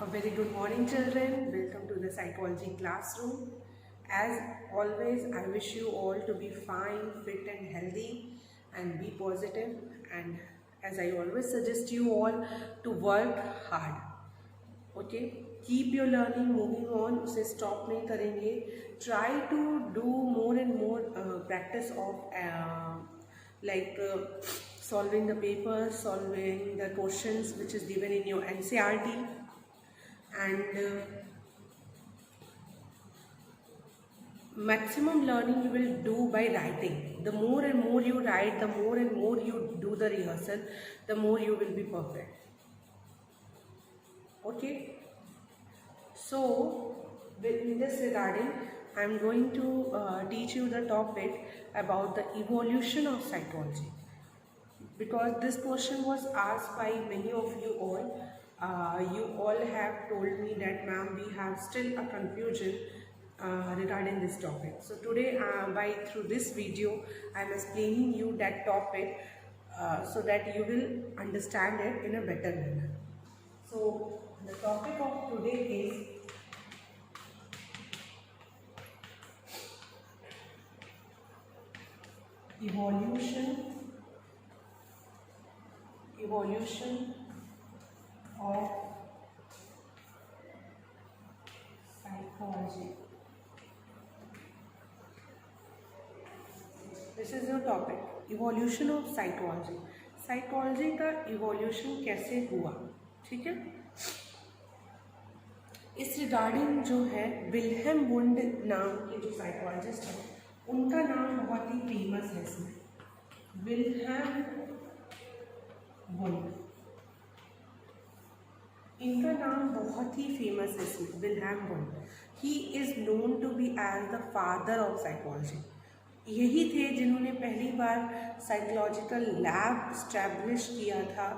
A very good morning, children. Welcome to the psychology classroom. As always, I wish you all to be fine, fit, and healthy, and be positive. And as I always suggest you all to work hard. Okay, keep your learning moving on. उसे stop नहीं करेंगे. Try to do more and more practice of solving the papers, solving the questions which is given in your NCERT, and maximum learning you will do by writing. The more and more you write, the more and more you do the rehearsal, the more you will be perfect. Okay, so in this regarding I am going to teach you the topic about the evolution of psychology, because this question was asked by many of you all. You all have told me that ma'am, we have still a confusion regarding this topic. So today through this video I am explaining you that topic so that you will understand it in a better manner. So the topic of today is evolution of psychology. This is your topic, evolution of psychology. Psychology का evolution कैसे हुआ, ठीक है. इस regarding जो है Wilhelm wound नाम के जो साइकोलॉजिस्ट हैं उनका नाम बहुत ही फेमस है इसमें. विल्हेम वुंड, इनका नाम बहुत ही फेमस है इसमें, Wilhelm Wundt. He is known to be as the father of psychology. यही थे जिन्होंने पहली बार साइकोलॉजिकल लैब इस्टेब्लिश किया था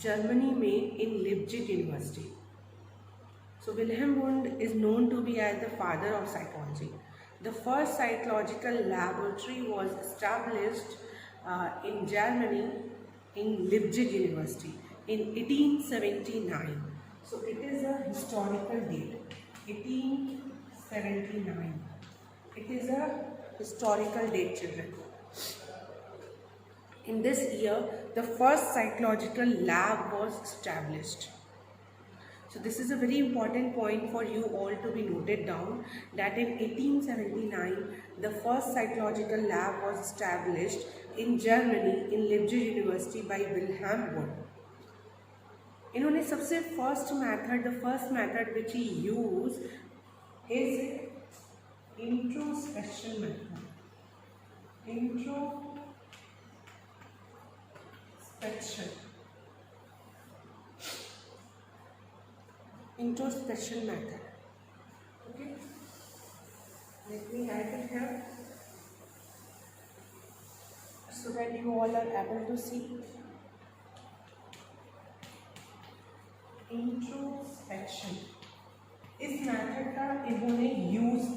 जर्मनी में in Leipzig university. So Wilhelm Wundt is known to be as the father of psychology. The first psychological laboratory was established in Germany in Leipzig University in 1879. So it is a historical date, 1879. It is a historical date, children. In this year, the first psychological lab was established. So this is a very important point for you all to be noted down, that in 1879 the first psychological lab was established in Germany in Leipzig University by Wilhelm Wundt. इन्होंने सबसे first method, the first method which he use is introspection method. Introspection method. Okay, let me write it here so that you all are able to see. Introspection, इस method का इन्होंने use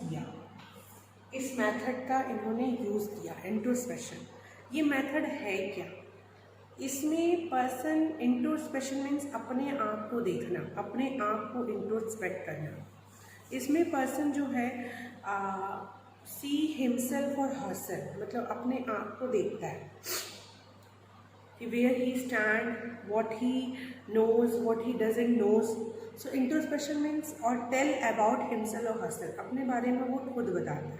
किया, introspection. ये method है क्या? इसमें person, introspection means अपने आप को देखना, अपने आप को इंट्रोस्पेक्ट करना. इसमें पर्सन जो है सी हिमसेल्फ और हरसेल्फ, मतलब अपने आप को देखता है कि where he stand, what he knows, what he doesn't knows. So introspection means और टेल अबाउट हिमसेल्फ और हरसेल्फ, अपने बारे में वो खुद बताता है.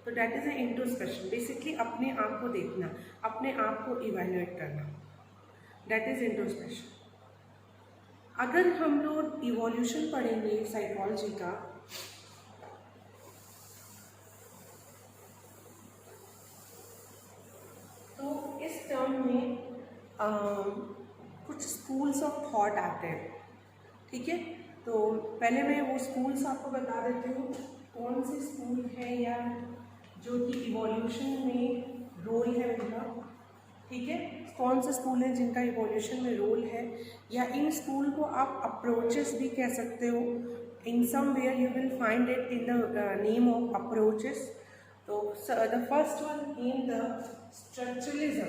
तो that is a introspection, basically अपने आप को देखना, अपने आप को इवैल्यूएट करना, डैट इज़ इंट्रोस्पेक्शन. अगर हम लोग इवोल्यूशन पढ़ेंगे साइकोलॉजी का, तो इस टर्म में कुछ स्कूल्स ऑफ थॉट आते हैं, ठीक है. तो पहले मैं वो स्कूल्स आपको बता देती हूँ कौन से स्कूल है या जो कि इवोल्यूशन में रोल है उनका, ठीक है. कौन से स्कूल हैं जिनका इवोल्यूशन में रोल है, या इन स्कूल को आप अप्रोचेस भी कह सकते हो. In sum where you will find it in the name of approaches. तो the first one in the structuralism.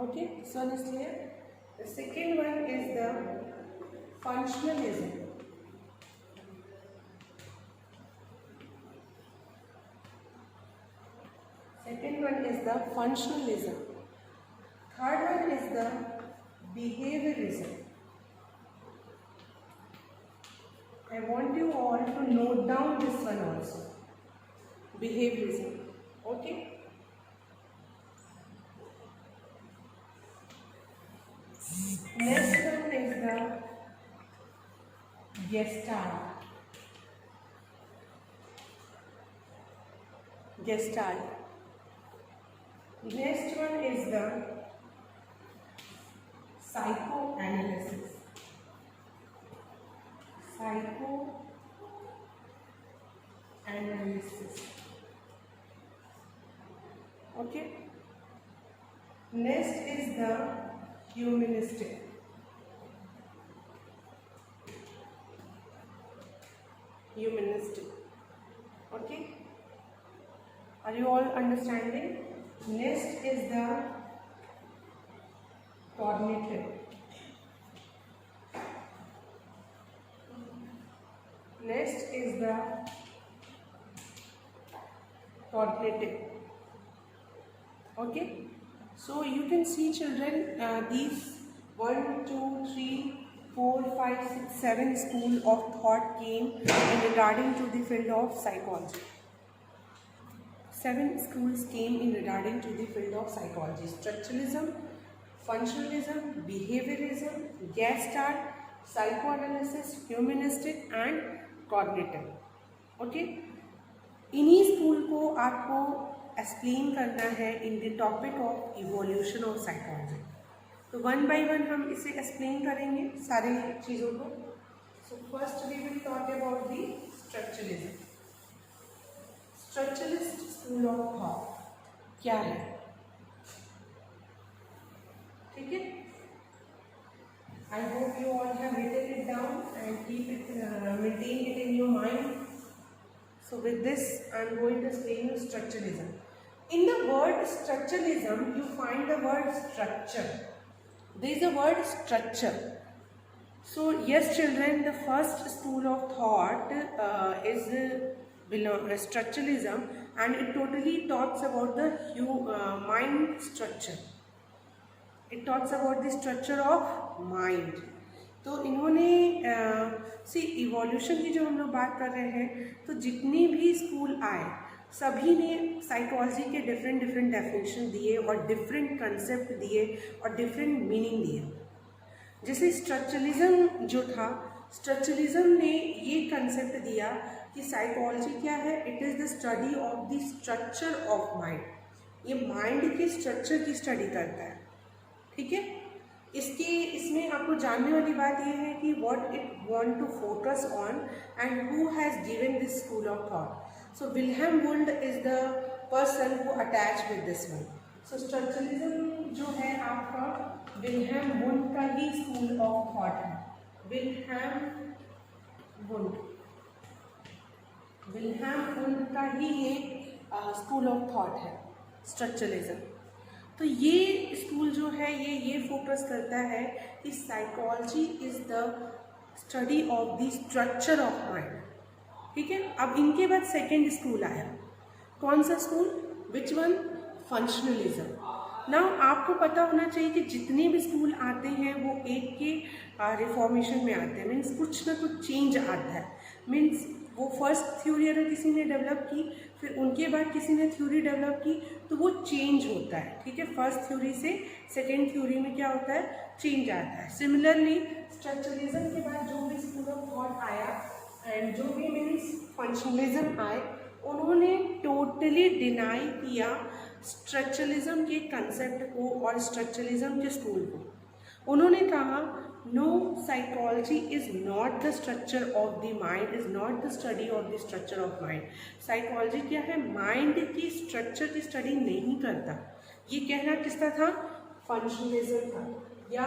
Okay, this one is clear. The second one is the functionalism. Second one is the functionalism. Third one is the behaviorism. I want you all to note down this one also. Behaviorism. Okay. Next one is the Gestalt. Gestalt. Next one is the psychoanalysis. Psychoanalysis. Okay. Next is the humanistic. Okay. Are you all understanding? Next is the cognitive. Next is the cognitive. Okay. So you can see, children, these 1, 2, 3, 4, 5, 6, 7 school of thought came regarding to the field of psychology. 7 schools came in regarding to the field of psychology: structuralism, functionalism, behaviorism, Gestalt, psychoanalysis, humanistic and cognitive. Okay, इन्हीं school को आपको explain करना है in the topic of evolution of psychology. तो 1 by 1 हम इसे explain करेंगे सारी चीज़ों को. So first we will talk about the structuralism. Structuralist school of thought क्या है? ठीक है. I hope you all have written it down and keep it maintain it in your mind. So with this I am going to explain you structuralism. In the word structuralism you find the word structure. There is a word structure. So yes children, the first school of thought is structuralism, and it totally talks about the mind structure. It talks about the structure of mind. तो इन्होंने evolution की जो हम लोग बात कर रहे हैं, तो जितने भी स्कूल आए सभी ने साइकोलॉजी के डिफरेंट डेफिनेशन दिए और डिफरेंट कंसेप्ट दिए और डिफरेंट मीनिंग दिए. जैसे स्ट्रक्चरलिज्म जो था, स्ट्रक्चरलिज्म ने ये कंसेप्ट दिया कि साइकोलॉजी क्या है? It is the study of the structure of mind. ये माइंड के स्ट्रक्चर की स्टडी करता है. ठीक है. इसमें आपको जानने वाली बात यह है कि what it want to focus on and who has given this school of thought. So Wilhelm Wundt is the person who attach with this one. So structuralism जो है आपका विल्हेम वुंड का ही स्कूल ऑफ थॉट है. Wilhelm Wundt का ही ये school of thought है स्ट्रक्चरलिज्म. तो ये स्कूल जो है ये फोकस करता है कि psychology is the study of the structure of mind. ठीक है. अब इनके बाद सेकेंड स्कूल आया. कौन सा school? Which one? Functionalism. Now आपको पता होना चाहिए कि जितने भी स्कूल आते हैं वो एक के रिफॉर्मेशन में आते हैं. मीन्स कुछ ना कुछ चेंज आता है. मीन्स वो फर्स्ट थ्योरी अगर किसी ने डेवलप की, फिर उनके बाद किसी ने थ्योरी डेवलप की, तो वो चेंज होता है. ठीक है. फर्स्ट थ्योरी से सेकेंड थ्योरी में क्या होता है? चेंज आता है. सिमिलरली स्ट्रक्चरलिज्म के बाद जो भी स्कूल ऑफ थॉट आया एंड जो भी मीन्स फंक्शनलिज्म आए, उन्होंने टोटली डिनाई किया स्ट्रक्चरलिज्म के कंसेप्ट को और स्ट्रक्चरलिज्म के स्कूल को. उन्होंने कहा no, psychology is not the structure of the mind, is not the study of the structure of mind. Psychology क्या है? माइंड की स्ट्रक्चर की स्टडी नहीं करता. ये कहना किसका था? फंक्शनलिज्म था, या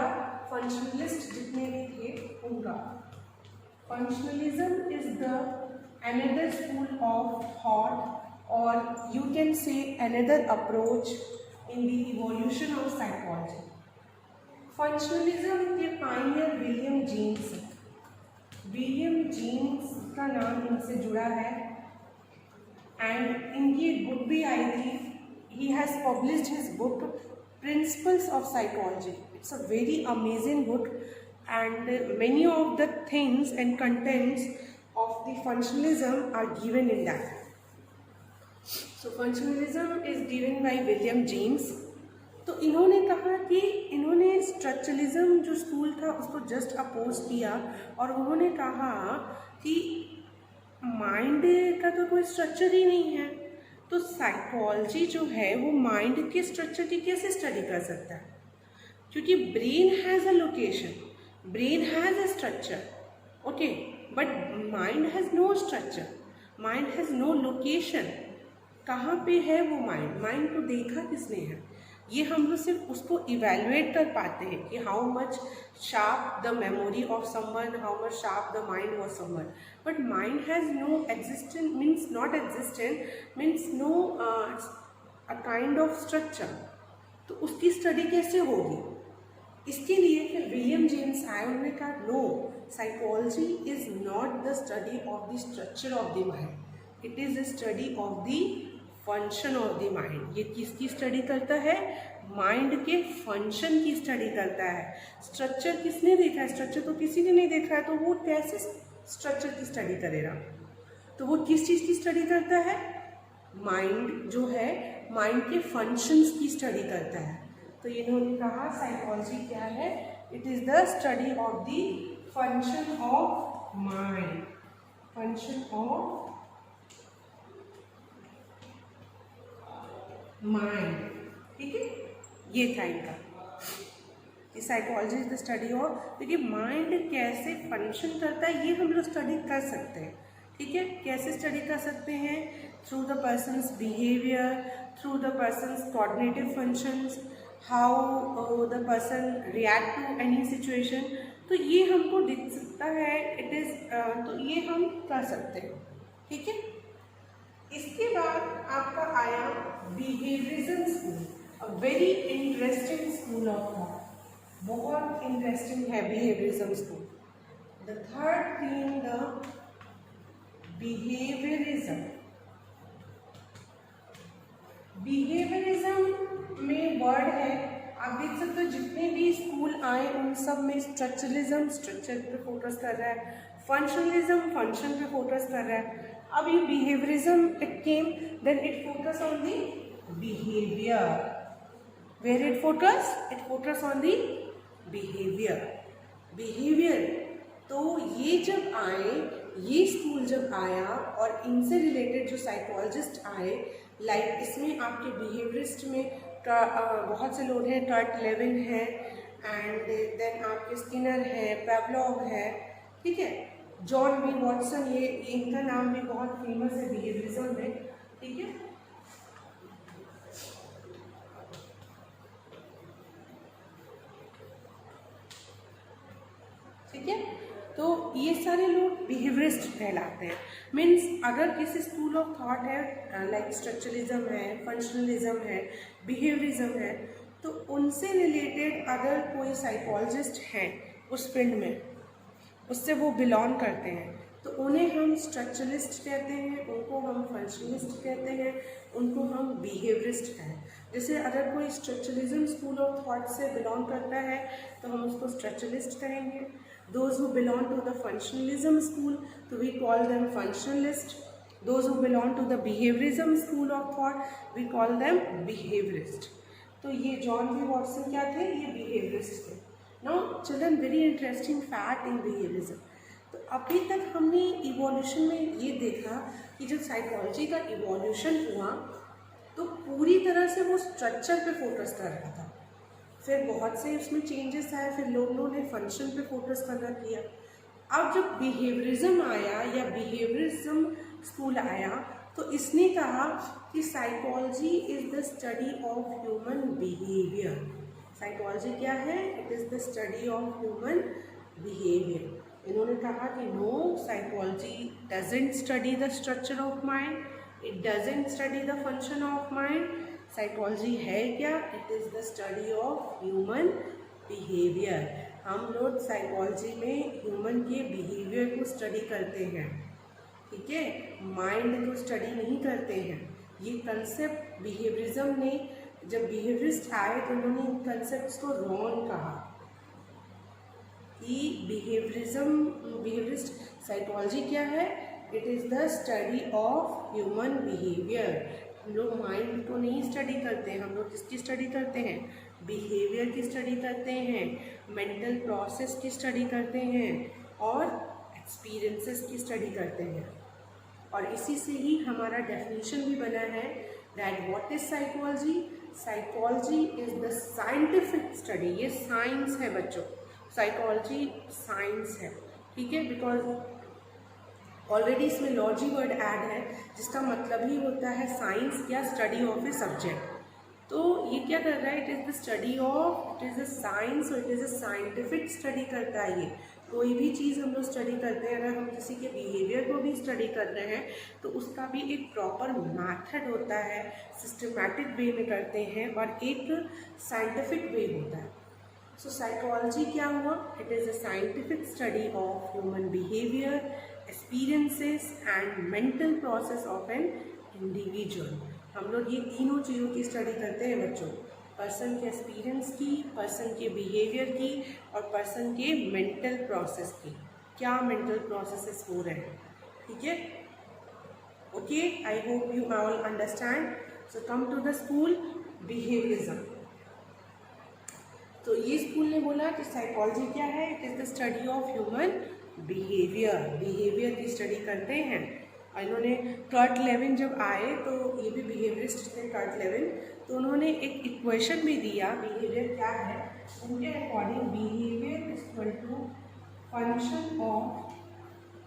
फंक्शनलिस्ट जितने भी थे उनका. Functionalism is the another school of thought, और you can say another approach in the evolution of psychology. Functionalism के pioneer William James. William James का नाम इनसे जुड़ा है एंड इनकी एक बुक भी आई थी। He has published his book principles of psychology. It's a very amazing book and many of the things and contents of the functionalism are given in that. So functionalism is given by William James. तो इन्होंने कहा कि इन्होंने structuralism जो school था उसको just oppose किया और उन्होंने कहा कि माइंड का तो कोई स्ट्रक्चर ही नहीं है, तो साइकोलॉजी जो है वो माइंड के स्ट्रक्चर की कैसे स्टडी कर सकता है, क्योंकि brain has a location, brain has a structure, okay, but mind has no structure, mind has no location. कहाँ पे है वो माइंड? माइंड को देखा किसने है? ये हम लोग सिर्फ उसको इवेलुएट कर पाते हैं कि how much sharp the memory of someone, how much sharp the mind of someone, but mind has no existent, means not existent, means no a kind of structure. तो उसकी स्टडी कैसे होगी? इसके लिए फिर विलियम जेम्स आए, उन्होंने कहा no, psychology is not the study of the structure of the mind, it is the study of the function of the mind. ये किसकी स्टडी करता है? माइंड के फंक्शन की स्टडी करता है। स्ट्रक्चर किसने देखा है? स्ट्रक्चर तो किसी ने नहीं देखा है, तो वो कैसे स्ट्रक्चर की स्टडी करेगा? तो वो किस चीज़ की स्टडी करता है? माइंड जो है, माइंड के फंक्शंस की स्टडी करता है। तो इन्होंने कहा साइकोलॉजी क्या है? It is the study of the function of mind, function of mind. ठीक है, ये था इनका कि psychology is the study of, देखिए माइंड कैसे फंक्शन करता है ये हम लोग स्टडी कर सकते हैं। ठीक है, कैसे स्टडी कर सकते हैं? Through the person's behaviour, through the person's cognitive functions, how the person react to any situation. तो ये हमको दिख सकता है, इट इज़ तो ये हम कर सकते हैं। ठीक है, इसके बाद आपका आया behaviourism school, a very interesting school of thought. बहुत इंटरेस्टिंग है behaviourism school. The third theme, the behaviourism. Behaviourism में वर्ड है, आप देख सकते हो जितने भी स्कूल आए उन सब में स्ट्रक्चरलिज्म स्ट्रक्चर पे फोकस कर रहा है, फंक्शनलिज्म फंक्शन पे फोकस कर रहा है। अब ये behaviourism it came, then it focus on the behaviour. Where it focus? It focus on the behaviour. Behaviour, तो ये जब आए, ये स्कूल जब आया और इनसे रिलेटेड जो साइकोलॉजिस्ट आए, लाइक इसमें आपके बिहेवियरिस्ट में बहुत से लोग हैं, टर्ट लेविन है एंड देन आपके स्किनर है, पेवलॉव है, ठीक है, जॉन बी वॉटसन, ये इनका नाम भी बहुत फेमस है बिहेवियरिज्म में। ठीक है, ठीक है, तो ये सारे लोग बिहेवियरिस्ट कहलाते हैं। मीन्स अगर किसी स्कूल ऑफ थॉट है, लाइक स्ट्रक्चरलिज्म है, फंक्शनलिज्म है, बिहेवियरिज्म है, तो उनसे रिलेटेड अगर कोई साइकोलॉजिस्ट हैं उस फील्ड में, उससे वो बिलोंग करते हैं, तो उन्हें हम स्ट्रक्चरलिस्ट कहते हैं, उनको हम फंक्शनलिस्ट कहते हैं, उनको हम बिहेवियरिस्ट हैं। जैसे अगर कोई स्ट्रक्चरलिज्म स्कूल ऑफ थॉट से बिलोंग करता है तो हम उसको स्ट्रक्चरलिस्ट कहेंगे। Those who belong to the functionalism school, so we call them functionalist. Those who belong to the behaviorism school of thought, we call them behaviorist. तो ये John B Watson क्या थे? ये बिहेवियरिस्ट थे। Now children, very interesting fact in behaviourism. तो अभी तक हमने इवोल्यूशन में ये देखा कि जब साइकोलॉजी का इवोल्यूशन हुआ तो पूरी तरह से वो स्ट्रक्चर पे फोकस कर रहा था, फिर बहुत से उसमें चेंजेस आए, फिर लोगों ने फंक्शन पे फोकस करना किया। अब जब बिहेवियरिज्म आया या बिहेवियरिज्म स्कूल आया तो इसने कहा कि psychology is the study of human behaviour. Psychology क्या है? It is the study of human behaviour. इन्होंने कहा कि no, psychology doesn't study the structure of mind, it doesn't study the function of mind. Psychology है क्या? It is the study of human behaviour. हम लोग psychology में human के behaviour को स्टडी करते हैं, ठीक है, माइंड को स्टडी नहीं करते हैं। ये कंसेप्ट बिहेवियरिज्म ने, जब बिहेवियरिस्ट आए तो उन्होंने इन कंसेप्ट को रॉन्ग कहा कि बिहेवियरिस्ट साइकोलॉजी क्या है, it is the study of human behaviour. हम लोग माइंड को नहीं स्टडी करते हैं, हम लोग किसकी स्टडी करते हैं, बिहेवियर की स्टडी करते हैं, मेंटल प्रोसेस की स्टडी करते हैं और एक्सपीरियंसेस की स्टडी करते हैं। और इसी से ही हमारा डेफिनेशन भी बना है that what is psychology. Psychology is the scientific study, ये साइंस है बच्चों, साइकोलॉजी साइंस है, ठीक है, बिकॉज ऑलरेडी इसमें लॉजी वर्ड ऐड है जिसका मतलब ही होता है साइंस या स्टडी ऑफ ए सब्जेक्ट। तो ये क्या कर रहा है, it is the study of, it is a science और it is a scientific study करता है। ये कोई भी चीज़ हम लोग स्टडी करते हैं, अगर हम किसी के बिहेवियर को भी स्टडी कर रहे हैं तो उसका भी एक प्रॉपर मैथड होता है, सिस्टमैटिक वे में करते हैं और एक साइंटिफिक वे होता है। सो साइकोलॉजी क्या हुआ, it is a scientific study of human behaviour, experiences and mental process of an individual. हम लोग ये तीनों चीज़ों की स्टडी करते हैं बच्चों, पर्सन के एक्सपीरियंस की, पर्सन के बिहेवियर की और पर्सन के मेंटल प्रोसेस की, क्या मेंटल प्रोसेसेस हो रहे हैं, ठीक है। Okay, I hope you all understand. So come to the school behaviourism. तो ये स्कूल ने बोला कि साइकोलॉजी क्या है, it is the study of human behaviour, behaviour की स्टडी करते हैं। और इन्होंने कर्ट लेविन जब आए तो ये भी बिहेवियरिस्ट थे कर्ट लेविन, तो उन्होंने एक इक्वेशन भी दिया बिहेवियर क्या है। उनके according behaviour is equal to function of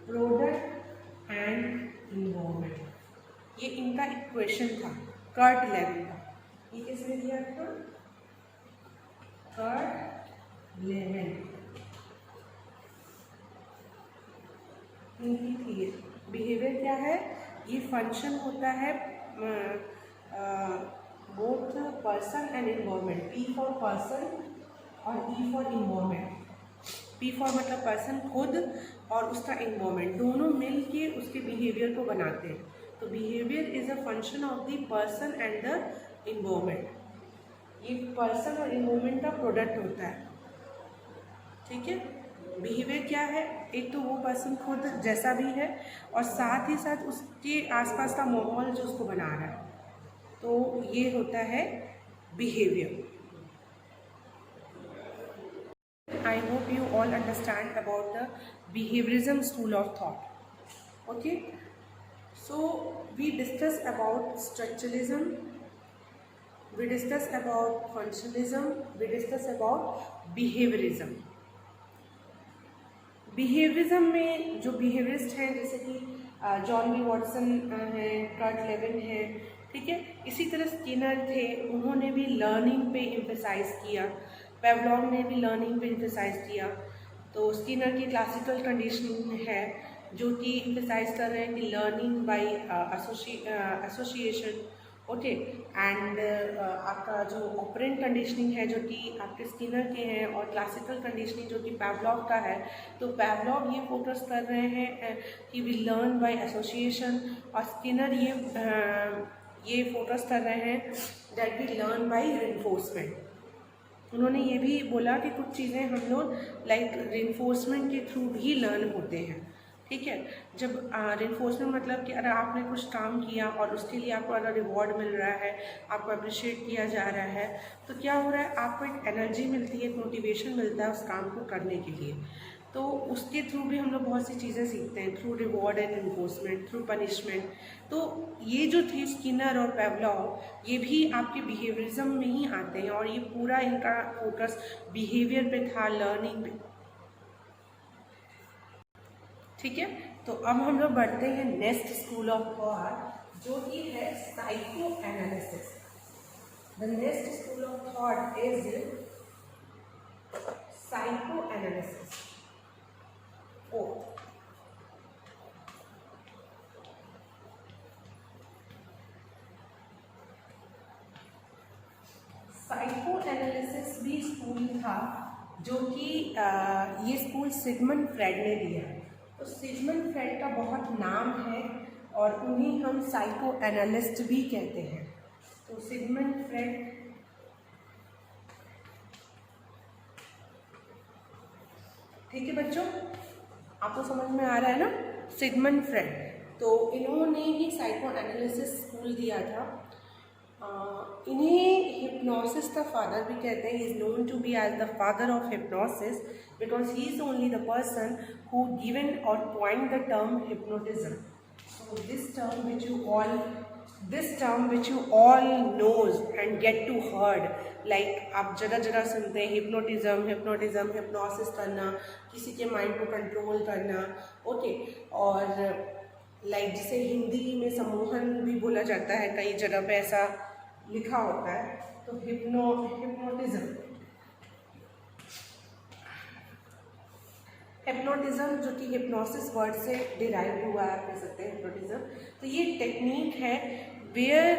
product and environment. ये इनका इक्वेशन था कर्ट लेविन का। ये किसने दिया था, कर्ट लेविन। बिहेवियर क्या है, ये फंक्शन होता है both person and environment, P for person और E for environment. P for मतलब पर्सन खुद और उसका इन्वायरमेंट, दोनों मिल के उसके बिहेवियर को बनाते हैं। तो behaviour is a function of the person and the environment. ये पर्सन और इन्वायरमेंट का प्रोडक्ट होता है, ठीक है। बिहेवियर क्या है, एक तो वो पर्सन खुद जैसा भी है और साथ ही साथ उसके आसपास का माहौल जो उसको बना रहा है, तो ये होता है behaviour. I hope you all understand about the behaviourism school of thought. Okay, so we discuss about structuralism, we discuss about functionalism, we discuss about behaviorism। Behaviourism में जो बिहेवियरिस्ट हैं जैसे कि जॉन बी वॉटसन हैं, Kurt Lewin हैं, ठीक है, इसी तरह स्किनर थे, उन्होंने भी लर्निंग पे एम्फेसाइज किया, पेवलॉव ने भी लर्निंग पे एम्फेसाइज किया। तो स्किनर की क्लासिकल कंडीशनिंग है जो कि एम्फेसाइज कर रहे हैं कि learning by association, okay, and आपका जो ऑपरेंट कंडीशनिंग है जो कि आपके स्किनर के हैं और क्लासिकल कंडीशनिंग जो कि पेवलॉव का है। तो पेवलॉव ये फोकस कर रहे हैं कि वी लर्न बाय एसोसिएशन और स्किनर ये फोकस कर रहे हैं that we learn by reinforcement. उन्होंने ये भी बोला कि कुछ चीज़ें हम लोग लाइक रिइंफोर्समेंट के थ्रू भी लर्न होते हैं, ठीक है। जब रिइंफोर्समेंट मतलब कि अगर आपने कुछ काम किया और उसके लिए आपको अगर रिवॉर्ड मिल रहा है, आपको अप्रिशिएट किया जा रहा है, तो क्या हो रहा है, आपको एक एनर्जी मिलती है, एक मोटिवेशन मिलता है उस काम को करने के लिए। तो उसके थ्रू भी हम लोग बहुत सी चीज़ें सीखते हैं, through reward and reinforcement, through punishment. तो ये जो थे स्किनर और पेवलॉव, ये भी आपके बिहेवियरिज्म में ही आते हैं और ये पूरा इनका फोकस बिहेवियर पे था, लर्निंग पे, ठीक है। तो अब हम लोग बढ़ते हैं नेक्स्ट स्कूल ऑफ थॉट जो कि है psycho analysis. The next school of thought is psycho analysis. Psycho analysis भी स्कूल था जो कि ये स्कूल सिगमंड फ्रेड ने दिया है। तो सिगमंड फ्रेड का बहुत नाम है और उन्हें हम साइको एनालिस्ट भी कहते हैं। तो सिगमंड फ्रेड, ठीक है बच्चों, आपको समझ में आ रहा है ना, सिगमंड फ्रेड। तो इन्होंने ही साइको एनालिसिस स्कूल दिया था। इन्हें हिप्नोसिस का फादर भी कहते हैं। Is known to be as the father of hypnosis because he is only the person who given और point the term hypnotism. So this term which you all knows and get to heard, like आप जगह जगह सुनते हैं hypnotism, hypnosis करना, किसी के mind को कंट्रोल करना, ओके। और लाइक जिसे हिंदी में सम्मोहन भी बोला जाता है, कई जगह पे ऐसा लिखा होता है। तो हिप्नोटिज्म जो कि हिप्नोसिस वर्ड से डिराइव हुआ है, कह सकते हैं हिप्नोटिज्म। तो ये टेक्निक है where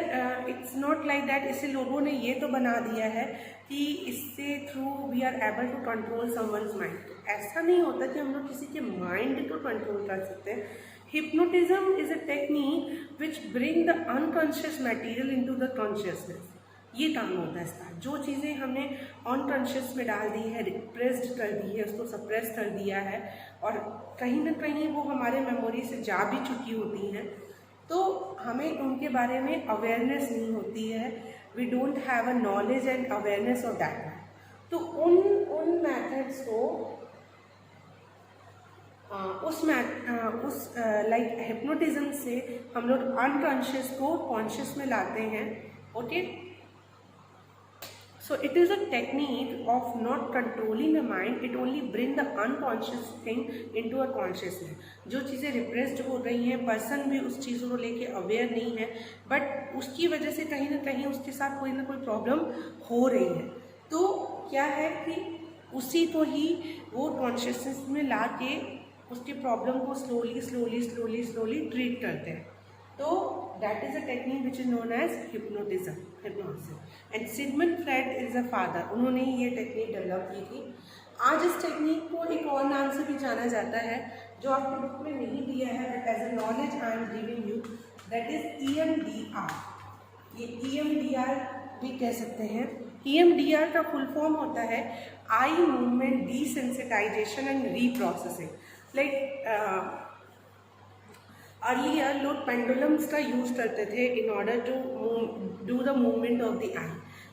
it's not like that, इसे लोगों ने ये तो बना दिया है कि इससे through we are able to control someone's mind. ऐसा नहीं होता कि हम लोग किसी के माइंड को कंट्रोल कर सकते हैं। Hypnotism is a technique which bring the unconscious material into the consciousness. ये काम होता है इसका। जो चीज़ें हमने अनकॉन्शियस में डाल दी है, रिप्रेस्ड कर दी है, उसको सप्रेस कर दिया है और कहीं ना कहीं वो हमारे मेमोरी से जा भी चुकी होती हैं, तो हमें उनके बारे में अवेयरनेस नहीं होती है। We don't have a knowledge and awareness of that. तो उन मैथड्स को लाइक हिप्नोटिज्म से हम लोग अनकॉन्शियस को कॉन्शियस में लाते हैं, okay. So it is a technique of not controlling the mind, it only bring the unconscious thing into a consciousness। जो चीज़ें रिप्रेस्ड हो रही हैं, पर्सन भी उस चीज़ों को लेके अवेयर नहीं है, बट उसकी वजह से कहीं ना कहीं उसके साथ कोई ना कोई प्रॉब्लम हो रही है। तो क्या है कि उसी को ही वो कॉन्शियसनेस में ला के उसकी प्रॉब्लम को स्लोली ट्रीट करते हैं। तो that is a technique which is known as hypnosis and Sigmund Freud is the father। उन्होंने ये टेक्निक डेवलप की थी। आज इस टेक्निक को एक और नाम से भी जाना जाता है जो आपके बुक में नहीं दिया है, but as a knowledge I am giving you, that is EMDR। ये EMDR भी कह सकते हैं। EMDR का फुल फॉर्म होता है eye movement desensitization and reprocessing. Like earlier लोग पेंडुलम्स का यूज करते थे in order to do the movement of the eye.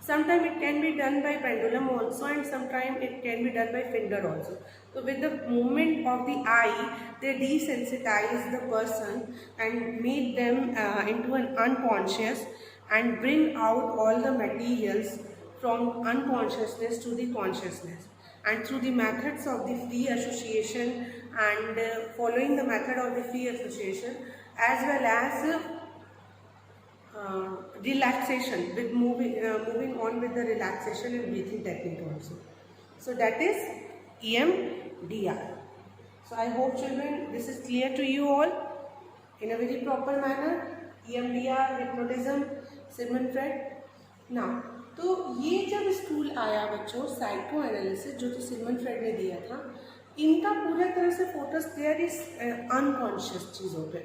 Sometime it can be done by pendulum also and sometime it can be done by finger also. तो with the movement of the eye they desensitize the person and make them into an unconscious and bring out all the materials from unconsciousness to the consciousness, and through the methods of the free association and following the method of the free association as well as relaxation with moving on with the relaxation and breathing technique also. So that is EMDR. So I hope children this is clear to you all in a very proper manner. EMDR, hypnotism, Sigmund Freud। Now तो ये जब school आया बच्चों, psycho analysis जो कि Sigmund Fred ने दिया था, इनका पूरा तरह से फोकस देयर इज अनकॉन्शियस चीज़ों पे।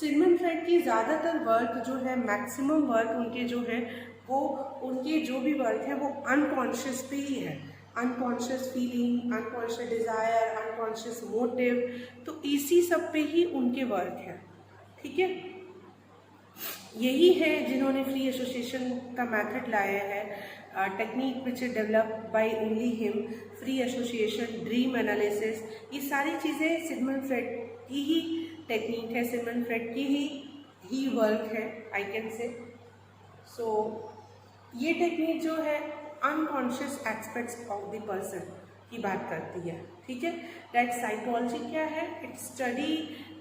सिगमंड फ्रेड की ज़्यादातर वर्क जो है, मैक्सिमम वर्क उनके जो है वो, उनके जो भी वर्क है वो अनकॉन्शियस पे ही है। Unconscious feeling, unconscious desire, unconscious motive, तो इसी सब पे ही उनके वर्क है, ठीक है। यही है जिन्होंने फ्री एसोसिएशन का मेथड लाया है, technique which is developed by only him, free association, dream analysis, ये सारी चीज़ें सिगमंड फ्रेड की ही टेक्निक है, सिगमंड फ्रेड की ही वर्क है, आई कैन से। सो ये टेक्निक जो है unconscious aspects of the person की बात करती है, ठीक है। दैट साइकोलॉजी क्या है, it study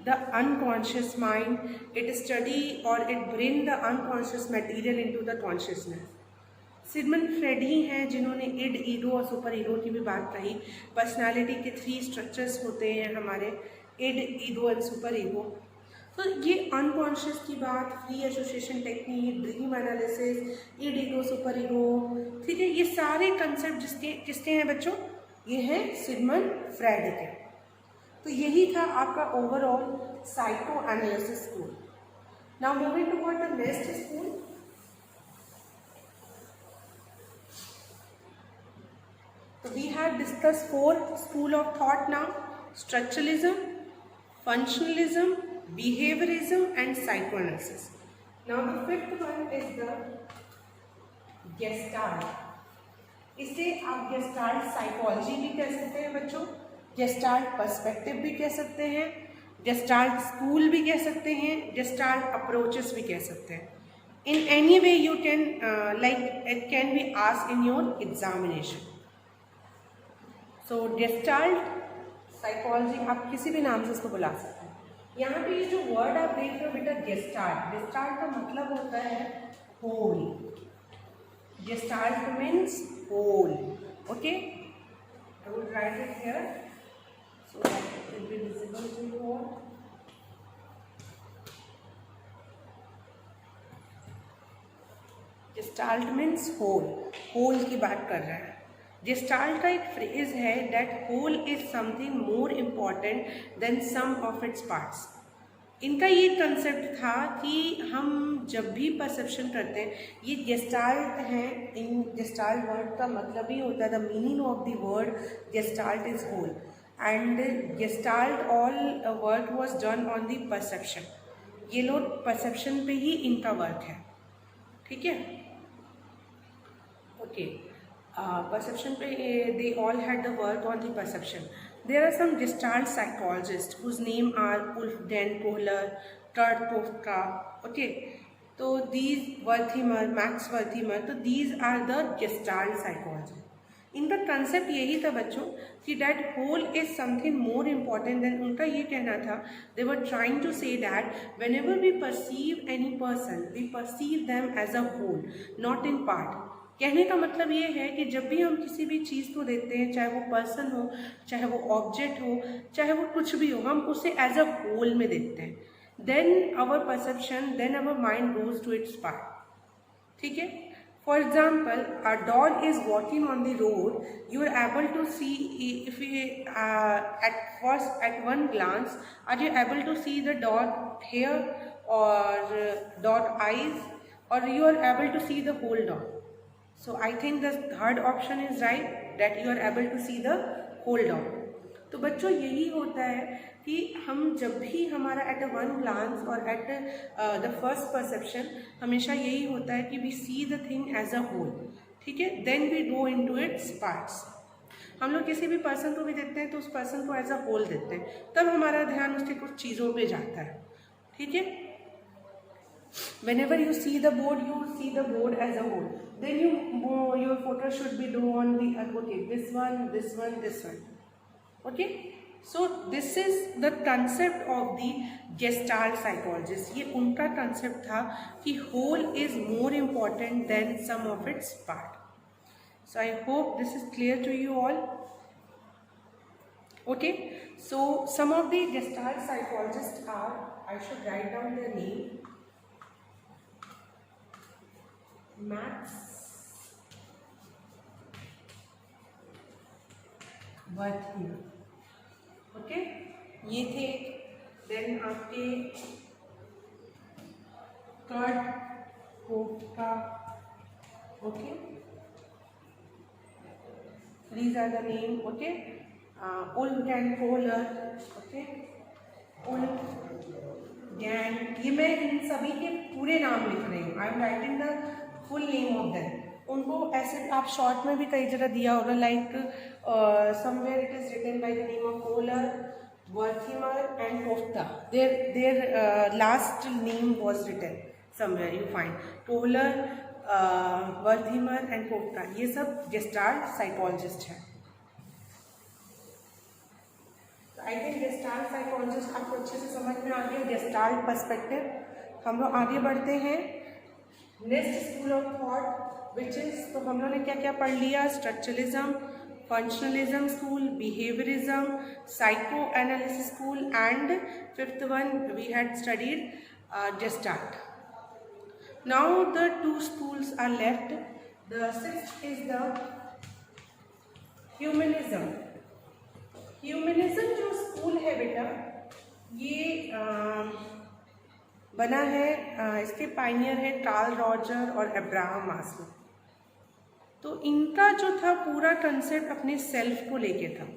the unconscious mind, it study or it bring the unconscious material into the consciousness। Sigmund Freud ही हैं जिन्होंने इड, ईगो और सुपर ईगो की भी बात कही। पर्सनालिटी के 3 स्ट्रक्चर्स होते हैं हमारे, id, ego and super ego. तो ये अनकॉन्शियस की बात, free association technique, dream analysis, id, ego, super ego, ठीक है, ये सारे कंसेप्ट किसके हैं बच्चों, ये है सिगमंड फ्राइड के। तो यही था आपका overall psycho analysis school. Now moving toward the next school. So we have discussed 4 school of thought now: structuralism, functionalism, behaviorism and psychoanalysis. Now the 5th one is the Gestalt. इसे आप gestalt psychology भी कह सकते हैं बच्चों, gestalt perspective भी कह सकते हैं, गेस्टाल्ट स्कूल भी कह सकते हैं, गेस्टाल्ट अप्रोचेस भी कह सकते हैं। In any way you can like it can be asked in your examination. So gestalt psychology आप किसी भी नाम से इसको बुला सकते हैं। यहाँ पे ये जो वर्ड आप देख रहे हो बेटा गेस्टाल्ट, गेस्टाल्ट का मतलब होता है whole. Gestalt means whole. Okay, I will write it here so that it will be visible to you all. Gestalt means whole. whole की बात कर रहा है। Gestalt का एक फ्रेज है that whole is something more important than sum of its parts. इनका ये कंसेप्ट था कि हम जब भी परसेप्शन करते हैं, ये गेस्टाल्ट हैं। इन गेस्टाल्ट वर्ड का मतलब ही होता है, the meaning of the word gestalt is whole and gestalt all work was done on the perception. ये लोग परसेप्शन पे ही इनका वर्क है, ठीक है। Okay, perception they all had the work on the perception. There are some Gestalt psychologists whose name are Wolfgang Kohler, Kurt Kofka. Okay, so these Wertheimer, Max Wertheimer, so these are the Gestalt psychologists. इनका concept यही था बच्चों कि that whole is something more important than, उनका ये कहना था, they were trying to say that whenever we perceive any person we perceive them as a whole not in part. कहने का मतलब ये है कि जब भी हम किसी भी चीज़ को देखते हैं, चाहे वो पर्सन हो, चाहे वो ऑब्जेक्ट हो, चाहे वो कुछ भी हो, हम उसे एज अ होल में देखते हैं। Then our perception, then our mind goes to its part, ठीक है। For example, a dog is walking on the road. You are able to see if you, at one glance, are you able to see the dog hair or dog eyes, or you are able to see the whole dog? So I think the third option is right, that you are able to see the whole dog. तो बच्चों यही होता है कि हम जब भी हमारा एट अ वन ग्लांस और एट द फर्स्ट परसेप्शन हमेशा यही होता है कि we see the thing as a whole, ठीक है। Then we go into its parts. हम लोग किसी भी पर्सन को भी देखते हैं तो उस पर्सन को एज अ होल देखते हैं, तब हमारा ध्यान उसके कुछ चीज़ों पे जाता है, ठीक है। Whenever you see the board, you see the board as a whole. Then your focus should be do on the okay, this one, this one, this one. Okay, so this is the concept of the Gestalt psychologist. ये उनका concept था कि whole is more important than sum of its part. So I hope this is clear to you all. Okay, so some of the Gestalt psychologists are, I should write down their name. Max Wertheimer, okay, ये थे। Then आपके Kurt Koffka, okay, these are the name, okay. Wolfgang Kohler, okay, Wolfgang, ये मैं इन सभी के पूरे नाम लिख रही हूँ, I am writing the full name of them. उनको ऐसे आप शॉर्ट में भी कई जगह दिया होगा, like somewhere it is written by the name of Kohler, Wertheimer and Koffka. Their last name was written somewhere, you find Kohler, Wertheimer and Koffka. ये सब गेस्टाल्ट साइकोलॉजिस्ट हैं। आई थिंक गेस्टाल्ट साइकोलॉजिस्ट आपको अच्छे से समझ में आ गया, gestalt perspective. हम लोग आगे बढ़ते हैं next school of thought which is, तो हम लोगों ने क्या क्या पढ़ लिया, structuralism, functionalism school, behaviourism, psycho analysis school and fifth one we had studied gestalt. Now the two schools are left. The sixth is the humanism. Humanism जो school है बेटा, ये बना है, इसके पाइनियर है कार्ल रॉजर और अब्राहम मास्लो। तो इनका जो था पूरा कंसेप्ट अपने सेल्फ को लेके था।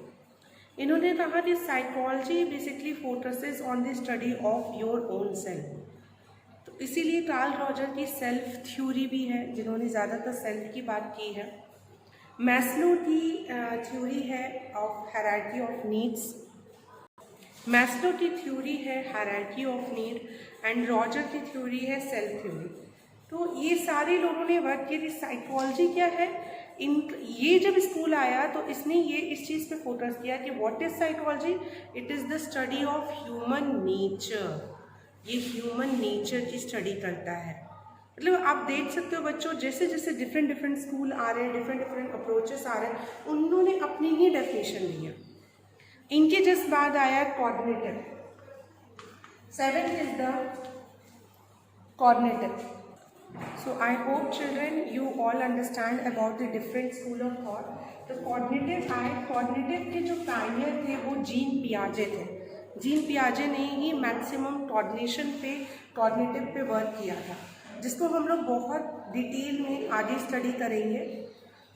इन्होंने कहा कि psychology basically focuses on the study of your own self. तो इसीलिए कार्ल रॉजर की सेल्फ थ्योरी भी है, जिन्होंने ज़्यादातर सेल्फ की बात की है। मैस्लो की थ्योरी है of hierarchy of needs. Maslow की थ्योरी है hierarchy of need and Roger की थ्योरी है सेल्फ थ्योरी। तो ये सारे लोगों ने वर्क किया कि साइकोलॉजी क्या है। ये जब स्कूल आया तो इसने ये इस चीज़ पे फोकस किया कि what is psychology, it is the study of human nature. ये ह्यूमन नेचर की स्टडी करता है। मतलब आप देख सकते हो बच्चों, जैसे जैसे डिफरेंट स्कूल आ रहे हैं, डिफरेंट अप्रोचेस आ रहे हैं, उन्होंने अपनी ही डेफिनेशन दी है। इनके जस्ट बाद आया cognitive. 7th is the cognitive. So I hope children you all understand about the different school of thought. तो कॉग्निटिव आए। कॉग्निटिव के जो पायनियर थे वो जीन पियाजे थे। जीन पियाजे ने ही मैक्सिमम कॉग्निशन पे, कॉग्निटिव पे वर्क किया था, जिसको हम लोग बहुत डिटेल में आगे स्टडी करेंगे।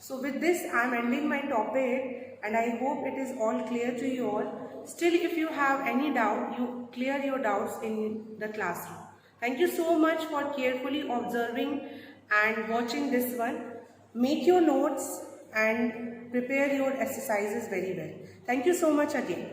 So with this I am ending my topic and I hope it is all clear to you all. Still if you have any doubt, you clear your doubts in the classroom. Thank you so much for carefully observing and watching this one. Make your notes and prepare your exercises very well. Thank you so much again.